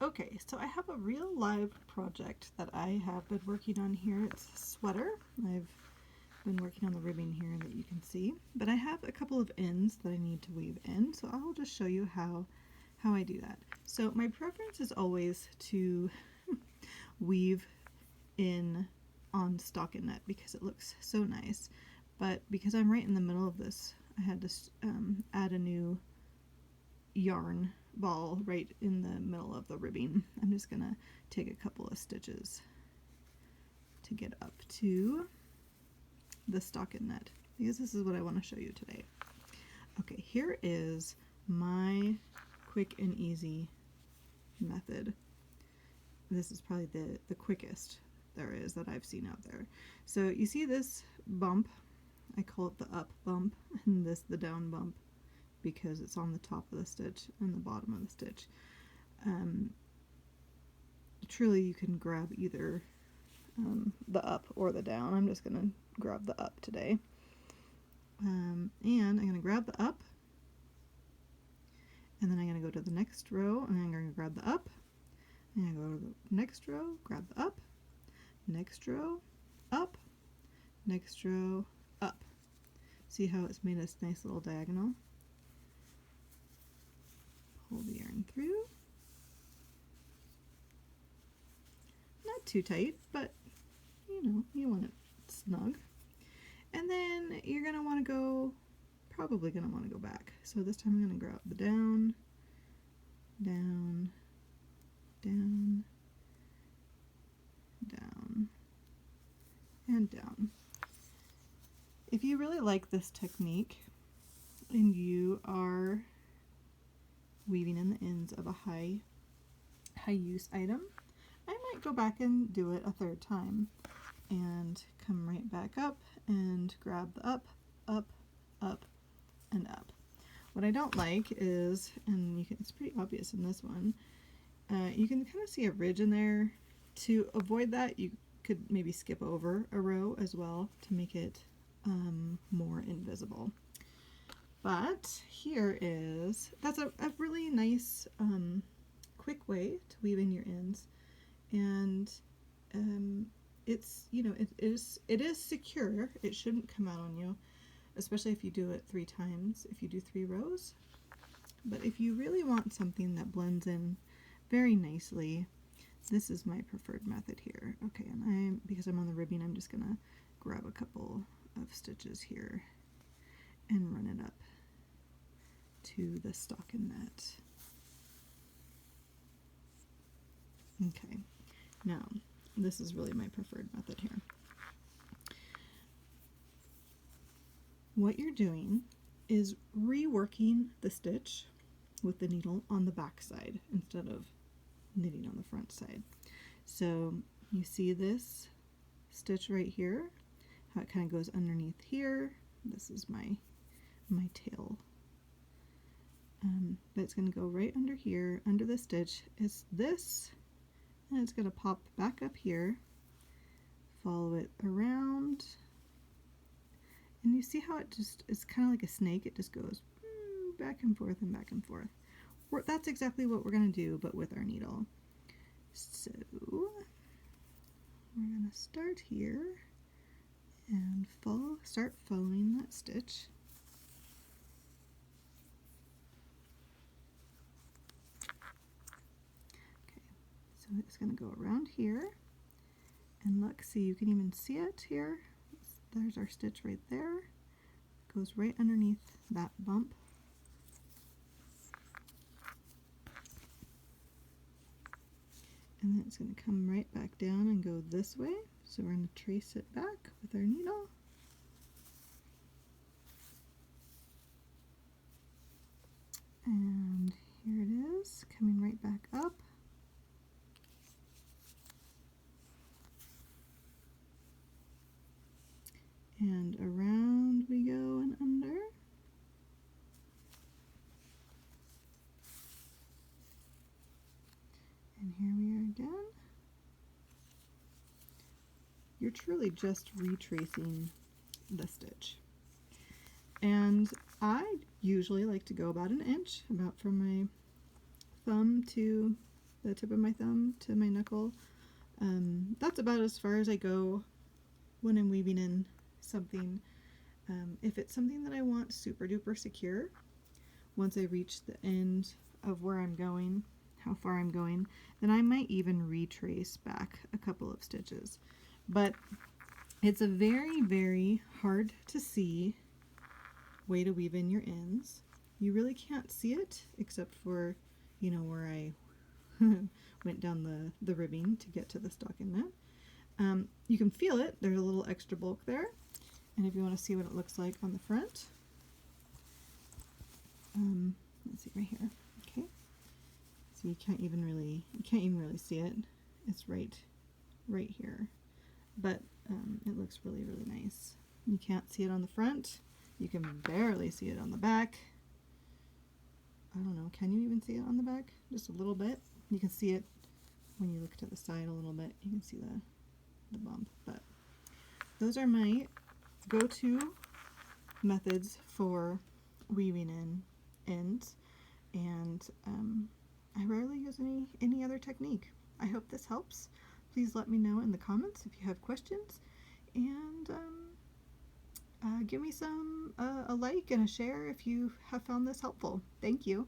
Okay, so I have a real live project that I have been working on here. It's a sweater. I've been working on the ribbing here that you can see, but I have a couple of ends that I need to weave in, so I'll just show you how I do that. So my preference is always to weave in on stockinette because it looks so nice, but because I'm right in the middle of this, I had to add a new yarn ball right in the middle of the ribbing. I'm just gonna take a couple of stitches to get up to the stockinette because this is what I want to show you today. Okay, here is my quick and easy method. This is probably the quickest there is that I've seen out there. So you see this bump, I call it the up bump, and this the down bump because it's on the top of the stitch and the bottom of the stitch. Truly you can grab either the up or the down. I'm just going to grab the up today. And I'm going to grab the up, and then I'm going to go to the next row, and I'm going to grab the up, and I go to the next row, grab the up, next row, up, next row, up. See how it's made this nice little diagonal? Pull the yarn through. Not too tight, but you know, you want it snug. And then you're going to want to go, probably going to want to go back. So this time I'm going to grab the down, down, down, down, and down. If you really like this technique and you are weaving in the ends of a high use item, I might go back and do it a third time and come right back up and grab the up, up, up, and up. What I don't like is, and you can, it's pretty obvious in this one, you can kind of see a ridge in there. To avoid that, you could maybe skip over a row as well to make it more invisible. But here is, that's a really nice quick way to weave in your ends, and it's, you know, it is secure. It shouldn't come out on you, especially if you do it 3 times, if you do 3 rows. But if you really want something that blends in very nicely, this is my preferred method here. Okay, and because I'm on the ribbing, I'm just gonna grab a couple of stitches here and run it up to the stockinette. Okay, now this is really my preferred method here. What you're doing is reworking the stitch with the needle on the back side instead of knitting on the front side. So you see this stitch right here, how it kind of goes underneath here. This is my tail. But it's going to go right under here, under the stitch. It's this, and it's going to pop back up here, follow it around, and you see how it just, it's kind of like a snake. It just goes back and forth and back and forth. That's exactly what we're going to do, but with our needle. So we're going to start here and start following that stitch. Okay, so it's going to go around here, and look, see, you can even see it here. There's our stitch right there. It goes right underneath that bump. And then it's going to come right back down and go this way. So we're going to trace it back with our needle. And here it is, coming right back up. And around we go and under. And here we are again. You're truly just retracing the stitch. And I usually like to go about an inch, about from my thumb to the tip of my thumb to my knuckle. That's about as far as I go when I'm weaving in something. If it's something that I want super duper secure, once I reach the end of where I'm going, how far I'm going, then I might even retrace back a couple of stitches. But it's a very, very hard to see way to weave in your ends. You really can't see it except for, you know, where I went down the ribbing to get to the stockinette. You can feel it. There's a little extra bulk there. And if you want to see what it looks like on the front, let's see right here. Okay, so you can't even really see it. It's right here, but it looks really, really nice. You can't see it on the front. You can barely see it on the back. I don't know, can you even see it on the back? Just a little bit. You can see it when you look to the side a little bit. You can see the bump. But those are my go-to methods for weaving in ends, and I rarely use any other technique. I hope this helps. Please let me know in the comments if you have questions, and give me a like and a share if you have found this helpful. Thank you.